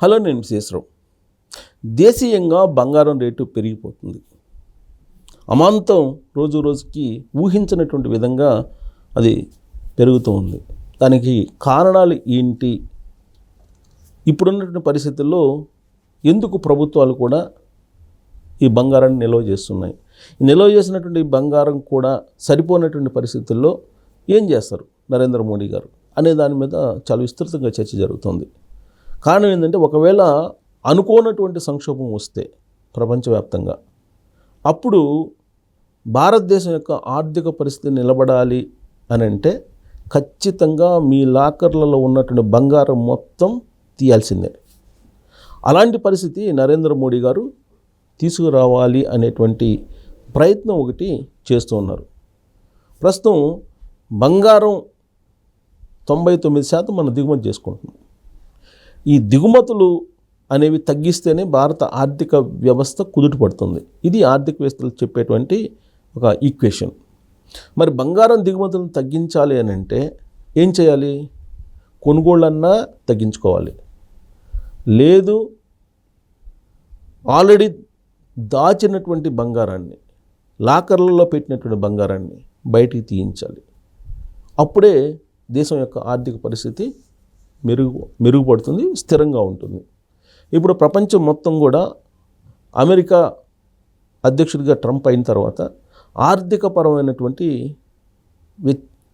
Hello, నేను శేషరావు. దేశీయంగా బంగారం రేటు పెరిగిపోతుంది. అమాంతం రోజు రోజుకి ఊహించినటువంటి విధంగా అది పెరుగుతూ ఉంది. దానికి కారణాలు ఏంటి? ఇప్పుడున్నటువంటి పరిస్థితుల్లో ఎందుకు ప్రభుత్వాలు కూడా ఈ బంగారాన్ని నిల్వ చేస్తున్నాయి? నిల్వ చేసినటువంటి బంగారం కూడా సరిపోయినటువంటి పరిస్థితుల్లో ఏం చేస్తారు నరేంద్ర మోడీ గారు అనే దాని మీద చాలా విస్తృతంగా చర్చ జరుగుతుంది. కారణం ఏంటంటే, ఒకవేళ అనుకోనటువంటి సంక్షోభం వస్తే ప్రపంచవ్యాప్తంగా, అప్పుడు భారతదేశం యొక్క ఆర్థిక పరిస్థితి నిలబడాలి అని అంటే ఖచ్చితంగా మీ లాకర్లలో ఉన్నటువంటి బంగారం మొత్తం తీయాల్సిందే. అలాంటి పరిస్థితి నరేంద్ర మోడీ గారు తీసుకురావాలి అనేటువంటి ప్రయత్నం ఒకటి చేస్తూ ఉన్నారు. ప్రస్తుతం బంగారం 99% మనం దిగుమతి చేసుకుంటున్నాం. ఈ దిగుమతులు అనేవి తగ్గిస్తేనే భారత ఆర్థిక వ్యవస్థ కుదుట పడుతుంది. ఇది ఆర్థికవేత్తలు చెప్పేటువంటి ఒక ఈక్వేషన్. మరి బంగారం దిగుమతులను తగ్గించాలి అని అంటే ఏం చేయాలి? కొనుగోళ్ళన్నా తగ్గించుకోవాలి. లేదు, ఆల్రెడీ దాచినటువంటి బంగారాన్ని, లాకర్లలో పెట్టినటువంటి బంగారాన్ని బయటికి తీయించాలి. అప్పుడే దేశం యొక్క ఆర్థిక పరిస్థితి మెరుగుపడుతుంది, స్థిరంగా ఉంటుంది. ఇప్పుడు ప్రపంచం మొత్తం కూడా అమెరికా అధ్యక్షుడిగా ట్రంప్ అయిన తర్వాత ఆర్థికపరమైనటువంటి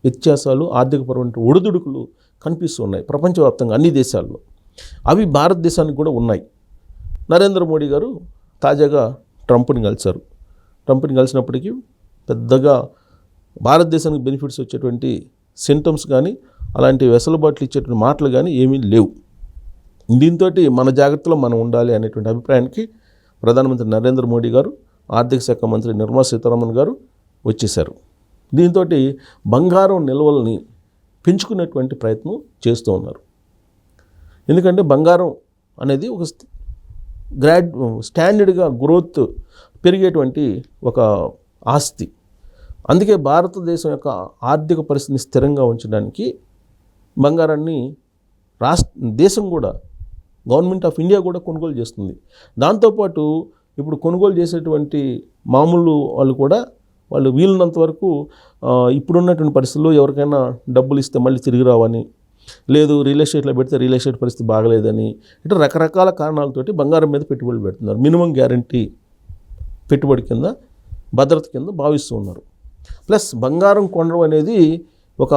వ్యత్యాసాలు, ఆర్థికపరమైన ఒడిదుడుకులు కనిపిస్తున్నాయి ప్రపంచవ్యాప్తంగా అన్ని దేశాల్లో. అవి భారతదేశానికి కూడా ఉన్నాయి. నరేంద్ర మోడీ గారు తాజాగా ట్రంప్ని కలిశారు. ట్రంప్ని కలిసినప్పటికీ పెద్దగా భారతదేశానికి బెనిఫిట్స్ వచ్చేటువంటి సింటమ్స్ కానీ, అలాంటి వెసులుబాట్లు ఇచ్చేటువంటి మాటలు కానీ ఏమీ లేవు. దీంతో మన జాగ్రత్తలో మనం ఉండాలి అనేటువంటి అభిప్రాయానికి ప్రధానమంత్రి నరేంద్ర మోడీ గారు, ఆర్థిక శాఖ మంత్రి నిర్మలా సీతారామన్ గారు వచ్చేశారు. దీంతో బంగారం నిల్వల్ని పెంచుకునేటువంటి ప్రయత్నం చేస్తూ ఉన్నారు. ఎందుకంటే బంగారం అనేది ఒక స్టాండర్డ్గా గ్రోత్ పెరిగేటువంటి ఒక ఆస్తి. అందుకే భారతదేశం యొక్క ఆర్థిక పరిస్థితిని స్థిరంగా ఉంచడానికి బంగారాన్ని దేశం కూడా, గవర్నమెంట్ ఆఫ్ ఇండియా కూడా కొనుగోలు చేస్తుంది. దాంతోపాటు ఇప్పుడు కొనుగోలు చేసేటువంటి మామూలు వాళ్ళు కూడా వాళ్ళు వీలున్నంత వరకు ఇప్పుడున్నటువంటి పరిస్థితుల్లో ఎవరికైనా డబ్బులు ఇస్తే మళ్ళీ తిరిగి రావని, లేదు రియల్ ఎస్టేట్లో పెడితే రియల్ ఎస్టేట్ పరిస్థితి బాగలేదని, ఇట్లా రకరకాల కారణాలతోటి బంగారం మీద పెట్టుబడులు పెడుతున్నారు. మినిమం గ్యారంటీ పెట్టుబడి కింద, భద్రత కింద భావిస్తూ ఉన్నారు. ప్లస్ బంగారం కొనడం అనేది ఒక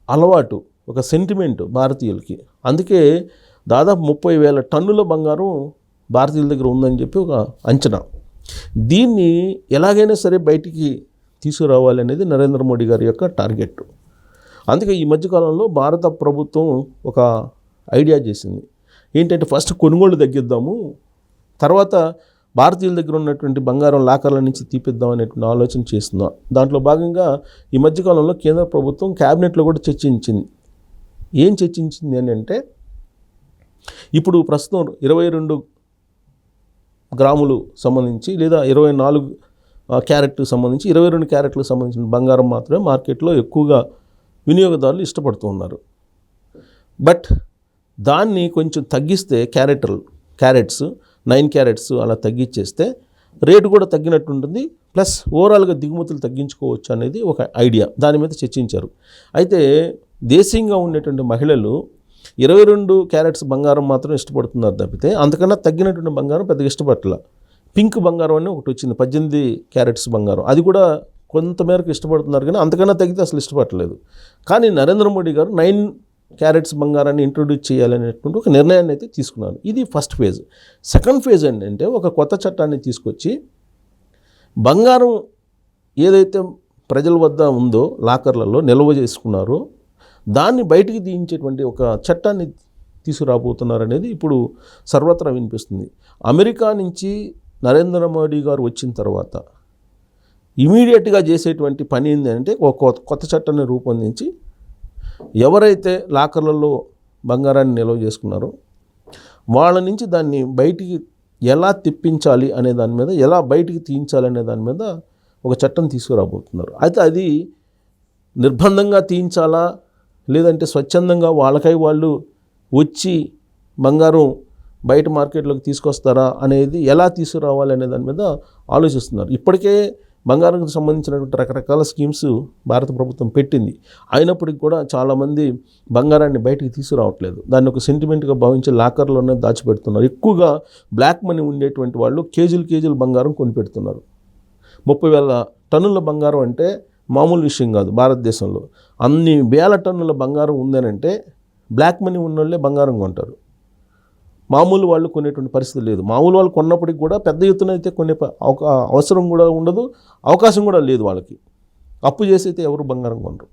అలవాటు, ఒక సెంటిమెంట్ భారతీయులకి. అందుకే దాదాపు 30,000 టన్నుల బంగారం భారతీయుల దగ్గర ఉందని చెప్పి ఒక అంచనా. దీన్ని ఎలాగైనా సరే బయటికి తీసుకురావాలి అనేది నరేంద్ర మోడీ గారి యొక్క టార్గెట్. అందుకే ఈ మధ్యకాలంలో భారత ప్రభుత్వం ఒక ఐడియా చేసింది. ఏంటంటే, ఫస్ట్ కొనుగోలు తగ్గిద్దాము, తర్వాత భారతీయుల దగ్గర ఉన్నటువంటి బంగారం లాకర్ల నుంచి తీపిద్దాం అనేటువంటి ఆలోచన చేస్తున్నాం. దాంట్లో భాగంగా ఈ మధ్యకాలంలో కేంద్ర ప్రభుత్వం క్యాబినెట్లో కూడా చర్చించింది. ఏం చర్చించింది అని అంటే, ఇప్పుడు ప్రస్తుతం 22 గ్రాములు సంబంధించి, లేదా 24 క్యారెట్కు సంబంధించి, 22 క్యారెట్లకు సంబంధించిన బంగారం మాత్రమే మార్కెట్లో ఎక్కువగా వినియోగదారులు ఇష్టపడుతూ ఉన్నారు. బట్ దాన్ని కొంచెం తగ్గిస్తే, క్యారెట్స్ 9 క్యారెట్స్ అలా తగ్గించేస్తే రేటు కూడా తగ్గినట్టు ఉంటుంది. ప్లస్ ఓవరాల్గా దిగుమతులు తగ్గించుకోవచ్చు అనేది ఒక ఐడియా. దాని మీద చర్చించారు. అయితే దేశీయంగా ఉండేటువంటి మహిళలు 22 క్యారెట్స్ బంగారం మాత్రం ఇష్టపడుతున్నారు తప్పితే అంతకన్నా తగ్గినటువంటి బంగారం పెద్దగా ఇష్టపడట్ల. పింక్ బంగారం అని ఒకటి వచ్చింది, 18 క్యారెట్స్ బంగారం. అది కూడా కొంతమేరకు ఇష్టపడుతున్నారు, కానీ అంతకన్నా తగ్గితే అసలు ఇష్టపడలేదు. కానీ నరేంద్ర మోడీ గారు 9 క్యారెట్స్ బంగారాన్ని ఇంట్రొడ్యూస్ చేయాలనేటువంటి ఒక నిర్ణయాన్ని అయితే తీసుకున్నారు. ఇది ఫస్ట్ ఫేజ్. సెకండ్ ఫేజ్ ఏంటంటే, ఒక కొత్త చట్టాన్ని తీసుకొచ్చి బంగారం ఏదైతే ప్రజల వద్ద ఉందో లాకర్లలో నిల్వ చేసుకున్నారో దాన్ని బయటికి తీయించేటువంటి ఒక చట్టాన్ని తీసుకురాబోతున్నారు అనేది ఇప్పుడు సర్వత్రా వినిపిస్తుంది. అమెరికా నుంచి నరేంద్ర మోడీ గారు వచ్చిన తర్వాత ఇమీడియట్గా చేసేటువంటి పని ఏంటంటే, ఒక కొత్త చట్టాన్ని రూపొందించి ఎవరైతే లాకర్లలో బంగారాన్ని నిల్వ చేసుకున్నారో వాళ్ళ నుంచి దాన్ని బయటికి ఎలా తెప్పించాలి అనే దాని మీద, ఎలా బయటికి తీయించాలి అనే దాని మీద ఒక చట్టం తీసుకురాబోతున్నారు. అయితే అది నిర్బంధంగా తీయించాలా, లేదంటే స్వచ్ఛందంగా వాళ్ళకై వాళ్ళు వచ్చి బంగారం బయట మార్కెట్లోకి తీసుకొస్తారా అనేది, ఎలా తీసుకురావాలి అనే దాని మీద ఆలోచిస్తున్నారు. ఇప్పటికే బంగారంకి సంబంధించినటువంటి రకరకాల స్కీమ్స్ భారత ప్రభుత్వం పెట్టింది. అయినప్పటికీ కూడా చాలామంది బంగారాన్ని బయటికి తీసుకురావట్లేదు. దాన్ని ఒక సెంటిమెంట్గా భావించి లాకర్లోనే దాచిపెడుతున్నారు. ఎక్కువగా బ్లాక్ మనీ ఉండేటువంటి వాళ్ళు కేజీలు బంగారం కొనిపెడుతున్నారు. 30,000 టన్నుల బంగారం అంటే మామూలు విషయం కాదు. భారతదేశంలో అన్ని వేల టన్నుల బంగారం ఉందనంటే బ్లాక్ మనీ ఉన్నోళ్ళే బంగారం కొంటారు. మామూలు వాళ్ళు కొనేటువంటి పరిస్థితి లేదు. మామూలు వాళ్ళు కొన్నప్పటికి కూడా పెద్ద ఎత్తున అయితే కొనే అవసరం కూడా ఉండదు, అవకాశం కూడా లేదు వాళ్ళకి. అప్పు చేసి అయితే ఎవరు బంగారం కొనరు.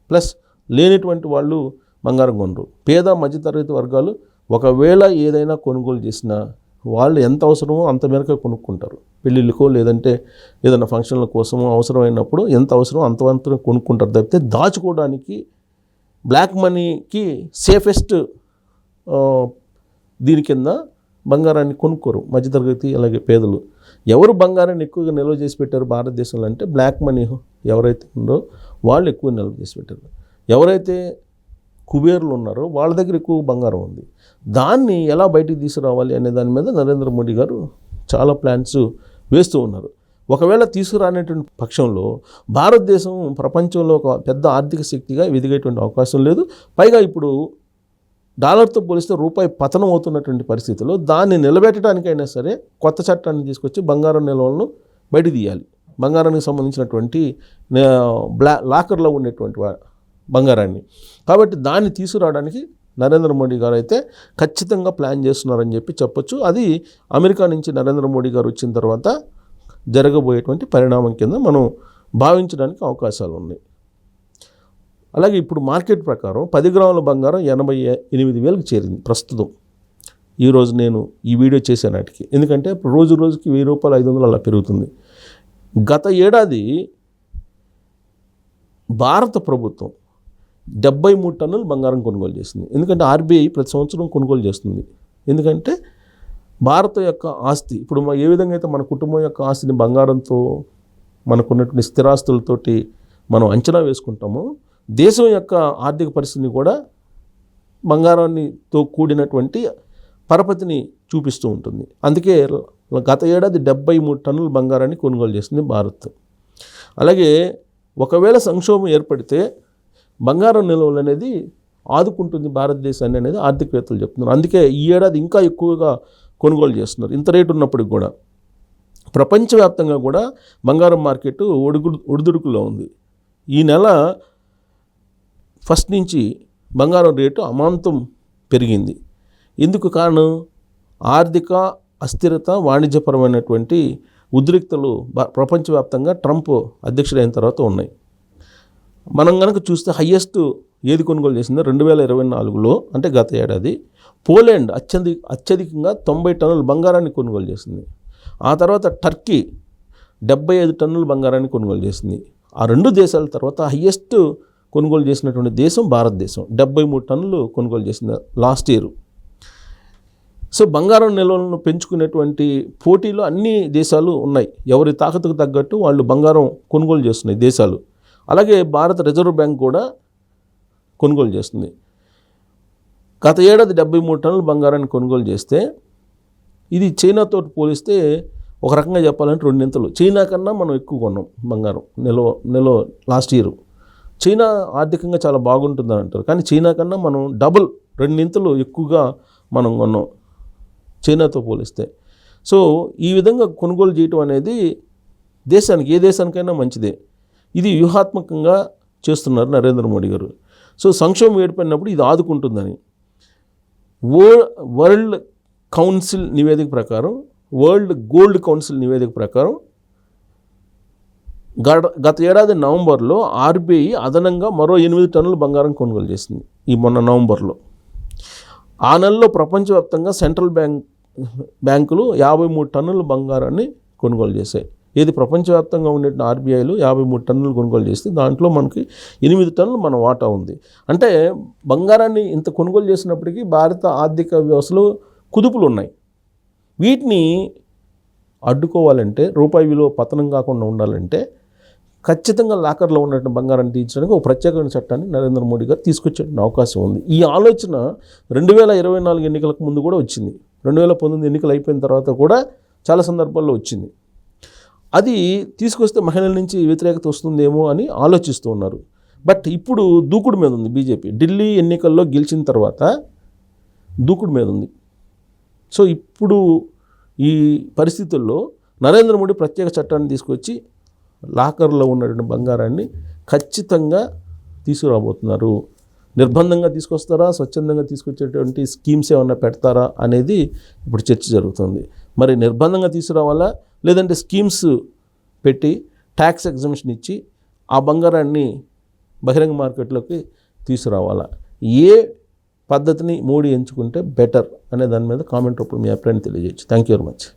ప్లస్ లేనటువంటి వాళ్ళు బంగారం కొనరు. పేద మధ్యతరగతి వర్గాలు ఒకవేళ ఏదైనా కొనుగోలు చేసినా వాళ్ళు ఎంత అవసరమో అంత మేరకు కొనుక్కుంటారు. పెళ్ళిళ్ళకో లేదంటే ఏదైనా ఫంక్షన్ల కోసమో అవసరమైనప్పుడు ఎంత అవసరమో అంతవంతరం కొనుక్కుంటారు తప్పితే దాచుకోవడానికి బ్లాక్ మనీకి సేఫెస్ట్ దీని కింద బంగారాన్ని కొనుక్కోరు మధ్యతరగతి అలాగే పేదలు. ఎవరు బంగారాన్ని ఎక్కువగా నిల్వ చేసి పెట్టారు భారతదేశంలో అంటే బ్లాక్ మనీ ఎవరైతే ఉందో వాళ్ళు ఎక్కువ నిల్వ చేసి పెట్టారు. ఎవరైతే కుబేర్లు ఉన్నారో వాళ్ళ దగ్గర ఎక్కువ బంగారం ఉంది. దాన్ని ఎలా బయటికి తీసుకురావాలి అనే దాని మీద నరేంద్ర మోడీ గారు చాలా ప్లాన్స్ వేస్తూ ఉన్నారు. ఒకవేళ తీసుకురానేటువంటి పక్షంలో భారతదేశం ప్రపంచంలో ఒక పెద్ద ఆర్థిక శక్తిగా ఎదిగేటువంటి అవకాశం లేదు. పైగా ఇప్పుడు డాలర్తో పోలిస్తే రూపాయి పతనం అవుతున్నటువంటి పరిస్థితుల్లో దాన్ని నిలబెట్టడానికైనా సరే కొత్త చట్టాన్ని తీసుకొచ్చి బంగారం నిల్వలను బయట తీయాలి. బంగారానికి సంబంధించినటువంటి లాకర్లో ఉండేటువంటి బంగారాన్ని. కాబట్టి దాన్ని తీసుకురావడానికి నరేంద్ర మోడీ గారు అయితే ఖచ్చితంగా ప్లాన్ చేస్తున్నారని చెప్పొచ్చు. అది అమెరికా నుంచి నరేంద్ర మోడీ గారు వచ్చిన తర్వాత జరగబోయేటువంటి పరిణామం కింద మనం భావించడానికి అవకాశాలు ఉన్నాయి. అలాగే ఇప్పుడు మార్కెట్ ప్రకారం 10 గ్రాముల బంగారం 88,000కి చేరింది ప్రస్తుతం. ఈరోజు నేను ఈ వీడియో చేసే నాటికి. ఎందుకంటే రోజుకి 1,000 రూపాయలు 500 అలా పెరుగుతుంది. గత ఏడాది భారత ప్రభుత్వం 73 టన్నులు బంగారం కొనుగోలు చేసింది. ఎందుకంటే ఆర్బీఐ ప్రతి సంవత్సరం కొనుగోలు చేస్తుంది. ఎందుకంటే భారత యొక్క ఆస్తి ఇప్పుడు ఏ విధంగా అయితే మన కుటుంబం యొక్క ఆస్తిని బంగారంతో మనకున్నటువంటి స్థిరాస్తులతోటి మనం అంచనా వేసుకుంటామో దేశం యొక్క ఆర్థిక పరిస్థితిని కూడా బంగారాన్నితో కూడినటువంటి పరపతిని చూపిస్తూ ఉంటుంది. అందుకే గత ఏడాది 73 టన్నుల బంగారాన్ని కొనుగోలు చేసింది భారత్. అలాగే ఒకవేళ సంక్షోభం ఏర్పడితే బంగారం నిల్వలు అనేది ఆదుకుంటుంది భారతదేశాన్ని అనేది ఆర్థికవేత్తలు చెప్తున్నారు. అందుకే ఈ ఏడాది ఇంకా ఎక్కువగా కొనుగోలు చేస్తున్నారు. ఇంత రేటు ఉన్నప్పటికి కూడా ప్రపంచవ్యాప్తంగా కూడా బంగారం మార్కెట్ ఒడిదుడుకులో ఉంది. ఈ నెల ఫస్ట్ నుంచి బంగారం రేటు అమాంతం పెరిగింది. ఎందుకు కారణం? ఆర్థిక అస్థిరత, వాణిజ్యపరమైనటువంటి ఉద్రిక్తలు ప్రపంచవ్యాప్తంగా ట్రంప్ అధ్యక్షుడైన తర్వాత ఉన్నాయి. మనం కనుక చూస్తే హయ్యెస్ట్ ఏది కొనుగోలు చేసిందో 2024లో అంటే గత ఏడాది పోలాండ్ అత్యధికంగా 90 టన్నుల బంగారాన్ని కొనుగోలు చేసింది. ఆ తర్వాత టర్కీ 75 టన్నుల బంగారాన్ని కొనుగోలు చేసింది. ఆ రెండు దేశాల తర్వాత హయ్యెస్ట్ కొనుగోలు చేసినటువంటి దేశం భారతదేశం 73 టన్నులు కొనుగోలు చేసింది లాస్ట్ ఇయర్. సో బంగారం నిల్వలను పెంచుకునేటువంటి పోటీలో అన్ని దేశాలు ఉన్నాయి. ఎవరి తాకతుకు తగ్గట్టు వాళ్ళు బంగారం కొనుగోలు చేస్తున్నాయి దేశాలు. అలాగే భారత రిజర్వ్ బ్యాంక్ కూడా కొనుగోలు చేస్తుంది. గత ఏడాది 73 టన్నుల బంగారాన్ని కొనుగోలు చేస్తే ఇది చైనాతో పోలిస్తే ఒక రకంగా చెప్పాలంటే 2 నింతలు చైనా కన్నా మనం ఎక్కువ కొన్నాం బంగారం నిల్వ లాస్ట్ ఇయర్. చైనా ఆర్థికంగా చాలా బాగుంటుందని అంటారు, కానీ చైనా కన్నా మనం 2 నింతలు ఎక్కువగా మనం కొన్నాం చైనాతో పోలిస్తే. సో ఈ విధంగా కొనుగోలు చేయటం అనేది దేశానికి ఏ దేశానికైనా మంచిదే. ఇది వ్యూహాత్మకంగా చేస్తున్నారు నరేంద్ర మోడీ గారు. సో సంక్షోభం ఏర్పడినప్పుడు ఇది ఆదుకుంటుందని వరల్డ్ కౌన్సిల్ నివేదిక ప్రకారం, వరల్డ్ గోల్డ్ కౌన్సిల్ నివేదిక ప్రకారం గత ఏడాది నవంబర్లో ఆర్బీఐ అదనంగా మరో 8 టన్నుల బంగారం కొనుగోలు చేసింది ఈ మొన్న నవంబర్లో. ఆ నెలలో ప్రపంచవ్యాప్తంగా సెంట్రల్ బ్యాంకులు 53 టన్నుల బంగారాన్ని కొనుగోలు చేశాయి. ఇది ప్రపంచవ్యాప్తంగా ఉండే ఆర్బీఐలు 53 టన్నులు కొనుగోలు చేస్తే దాంట్లో మనకి 8 టన్నులు మన వాటా ఉంది. అంటే బంగారాన్ని ఇంత కొనుగోలు చేసినప్పటికీ భారత ఆర్థిక వ్యవస్థలో కుదుపులు ఉన్నాయి. వీటిని అడ్డుకోవాలంటే, రూపాయి విలువ పతనం కాకుండా ఉండాలంటే ఖచ్చితంగా లాకర్లో ఉన్నటువంటి బంగారాన్ని తీర్చడానికి ఒక ప్రత్యేకమైన చట్టాన్ని నరేంద్ర మోడీ గారు తీసుకొచ్చే అవకాశం ఉంది. ఈ ఆలోచన 2024 ఎన్నికలకు ముందు కూడా వచ్చింది. 2019 ఎన్నికలు అయిపోయిన తర్వాత కూడా చాలా సందర్భాల్లో వచ్చింది. అది తీసుకొస్తే మహిళల నుంచి వ్యతిరేకత వస్తుందేమో అని ఆలోచిస్తూ ఉన్నారు. బట్ ఇప్పుడు దూకుడు మీద ఉంది బీజేపీ. ఢిల్లీ ఎన్నికల్లో గెలిచిన తర్వాత దూకుడు మీద ఉంది. సో ఇప్పుడు ఈ పరిస్థితుల్లో నరేంద్ర మోడీ ప్రత్యేక చట్టాన్ని తీసుకొచ్చి లాకర్లో ఉన్నటువంటి బంగారాన్ని ఖచ్చితంగా తీసుకురాబోతున్నారు. నిర్బంధంగా తీసుకొస్తారా, స్వచ్ఛందంగా తీసుకొచ్చేటువంటి స్కీమ్స్ ఏమన్నా పెడతారా అనేది ఇప్పుడు చర్చ జరుగుతుంది. మరి నిర్బంధంగా తీసుకురావాలా, లేదంటే స్కీమ్స్ పెట్టి ట్యాక్స్ ఎగ్జంప్షన్ ఇచ్చి ఆ బంగారాన్ని బహిరంగ మార్కెట్లోకి తీసుకురావాలా, ఏ పద్ధతిని మోడీ ఎంచుకుంటే బెటర్ అనే దాని మీద కామెంట్ రూపంలో మీ అభిప్రాయాన్ని తెలియజేయచ్చు. Thank you very much.